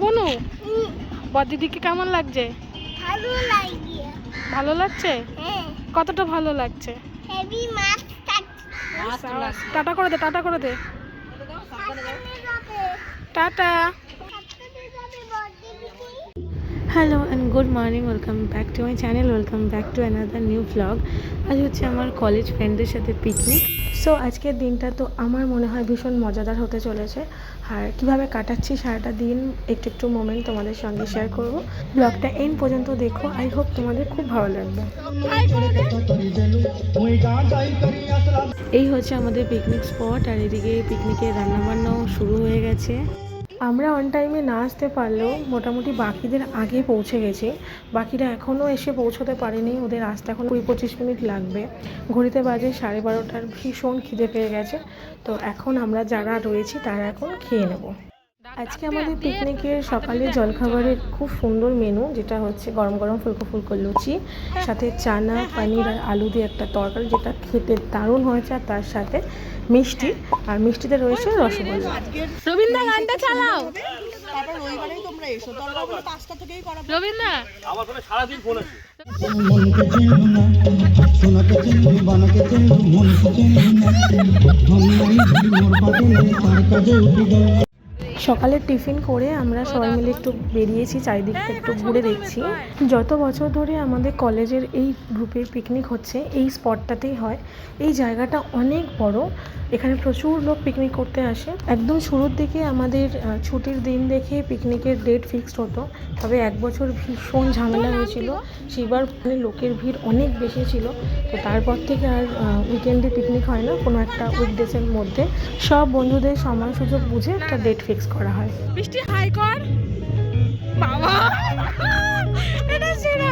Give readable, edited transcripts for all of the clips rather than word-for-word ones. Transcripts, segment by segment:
বনু বড়দিদিকে কেমন লাগছে? ভালো লাগছে? কতটা ভালো লাগছে? টাটা করে দে, টাটা করে দে, tata. Hello and good morning, welcome back to my channel, welcome back to another new blog. আজ হচ্ছে আমার কলেজ ফ্রেন্ডদের সাথে পিকনিক। সো আজকের দিনটা তো আমার মনে হয় ভীষণ মজাদার হতে চলেছে। আর কীভাবে কাটাচ্ছি সারাটা দিন একটু একটু মোমেন্ট তোমাদের সঙ্গে শেয়ার করব। ব্লগটা এন্ড পর্যন্ত দেখো, আই হোপ তোমাদের খুব ভালো লাগবে। এই হচ্ছে আমাদের পিকনিক স্পট, আর এদিকে পিকনিকের রান্নাবান্নাও শুরু হয়ে গেছে। আমরা অন টাইমে না আসতে পারলেও মোটামুটি বাকিদের আগে পৌঁছে গেছি। বাকিরা এখনও এসে পৌঁছতে পারেনি, ওদের আসতে এখন 20-25 মিনিট লাগবে। ঘড়িতে বাজে 12:30। ভীষণ খিদে পেয়ে গেছে, তো এখন আমরা যারা রয়েছি তারা এখন খেয়ে নেব। আজকে আমাদের পিকনিকের সকালে জলখাবারের খুব সুন্দর মেনু, যেটা হচ্ছে গরম গরম ফুলকো ফুলকো লুচি, সাথে চানা পনির আর আলু দিয়ে একটা তরকারি, যেটা খেতে দারুণ হয়েছে। আর তার সাথে মিষ্টি, আর মিষ্টিতে রয়েছে রসগোল্লা। রবীন্দ্র গানটা চালাও। রবীন্দ্র আমার ফোনে সারাদিন ফোন আছে। সকালের টিফিন করে আমরা সবাই মিলে একটু বেরিয়েছি, চারিদিকটা একটু ঘুরে দেখছি। যত বছর ধরে আমাদের কলেজের এই গ্রুপের পিকনিক হচ্ছে এই স্পটটাতেই হয়। এই জায়গাটা অনেক বড়, এখানে প্রচুর লোক পিকনিক করতে আসে। একদম শুরুর দিকে আমাদের ছুটির দিন দেখে পিকনিকের ডেট ফিক্সড হতো, তবে এক বছর ভীষণ ঝামেলা হয়েছিল। সেবার লোকের ভিড় অনেক বেশি ছিল, তো তারপর থেকে আর উইকেন্ডে পিকনিক হয় না, কোনো একটা উইকডেজের মধ্যে সব বন্ধুদের সময় সুযোগ বুঝে একটা ডেট ফিক্স করা হয়। বৃষ্টি হাই কর বাবা, এটা সেরা।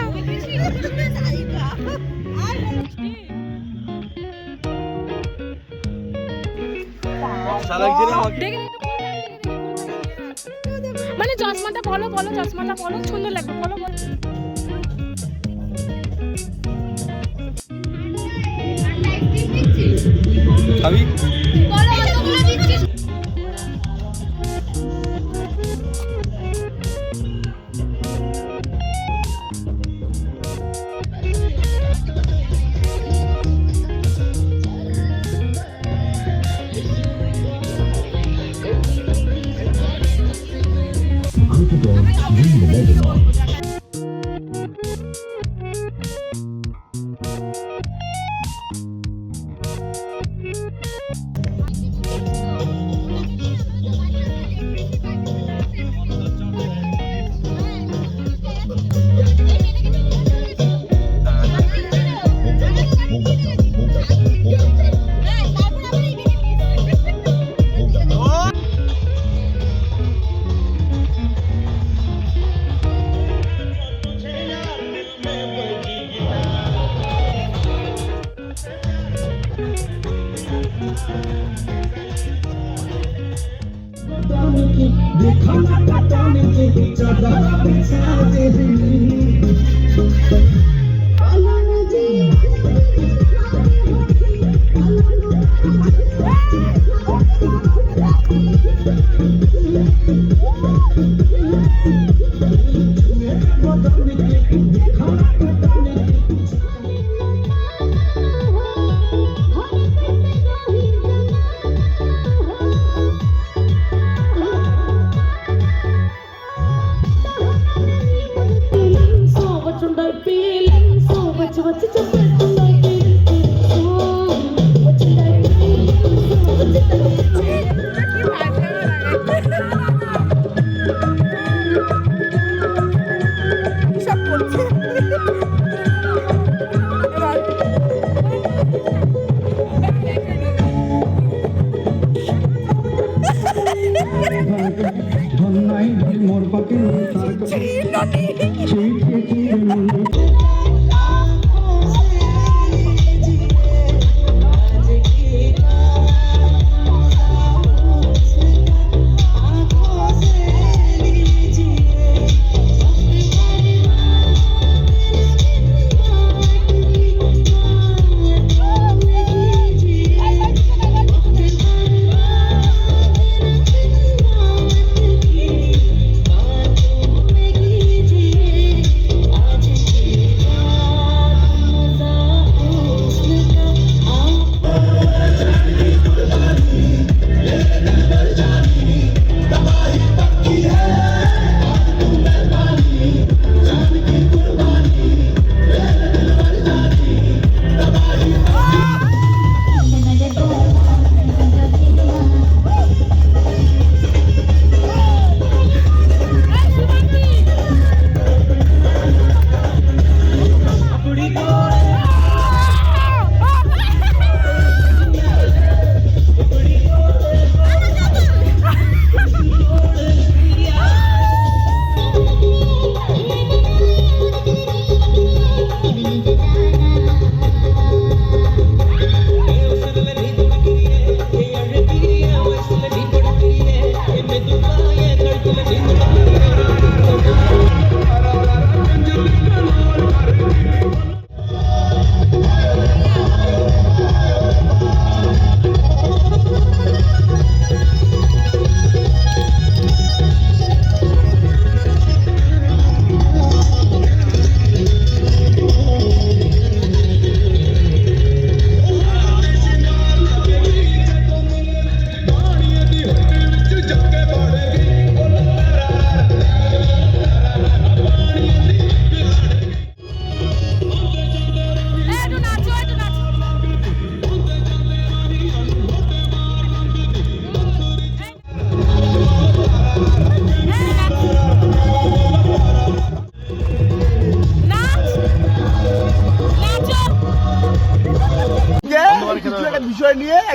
মানে চশমাটা বলো বলো, চশমাটা বলো, সুন্দর লাগবে, বলো বলো। খাবি?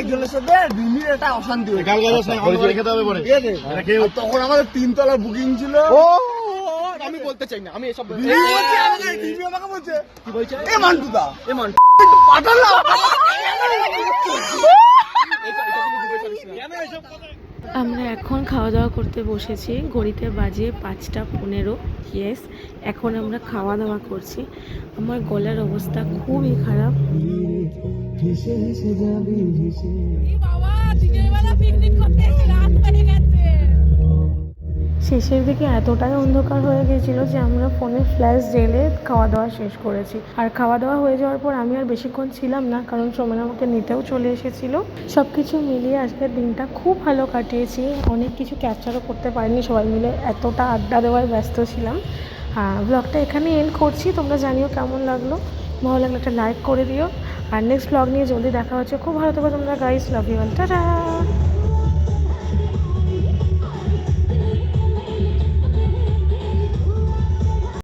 একজনের সাথে রিমির একটা অশান্তি হয়েছে। তখন আমাদের 3 তলার বুকিং ছিল। আমি বলতে চাই না, আমি এসব রিমি আমাকে বলছে কি বলছে, এ মান্টুদা এ মান্টু পাঠালা আমরা এখন খাওয়া দাওয়া করতে বসেছি। ঘড়িতে বাজে 5টা 15। ইয়েস, এখন আমরা খাওয়া দাওয়া করছি। আমার গলার অবস্থা খুবই খারাপ। শেষের দিকে এতটাই অন্ধকার হয়ে গেছিলো যে আমরা ফোনে ফ্ল্যাশ জেলে খাওয়া দাওয়া শেষ করেছি। আর খাওয়া দাওয়া হয়ে যাওয়ার পর আমি আর বেশিক্ষণ ছিলাম না, কারণ সোমেন আমাকে নিতেও চলে এসেছিলো। সব কিছু মিলিয়ে আজকের দিনটা খুব ভালো কাটিয়েছি। অনেক কিছু ক্যাপচারও করতে পারিনি, সবাই মিলে এতটা আড্ডা দেওয়ায় ব্যস্ত ছিলাম। ব্লগটা এখানে এন্ড করছি। তোমরা জানিও কেমন লাগলো, ভালো লাগলে একটা লাইক করে দিও। আর নেক্সট ব্লগ নিয়ে জলদি দেখা হচ্ছে। খুব ভালো থাকো তোমরা guys, love you all, tata.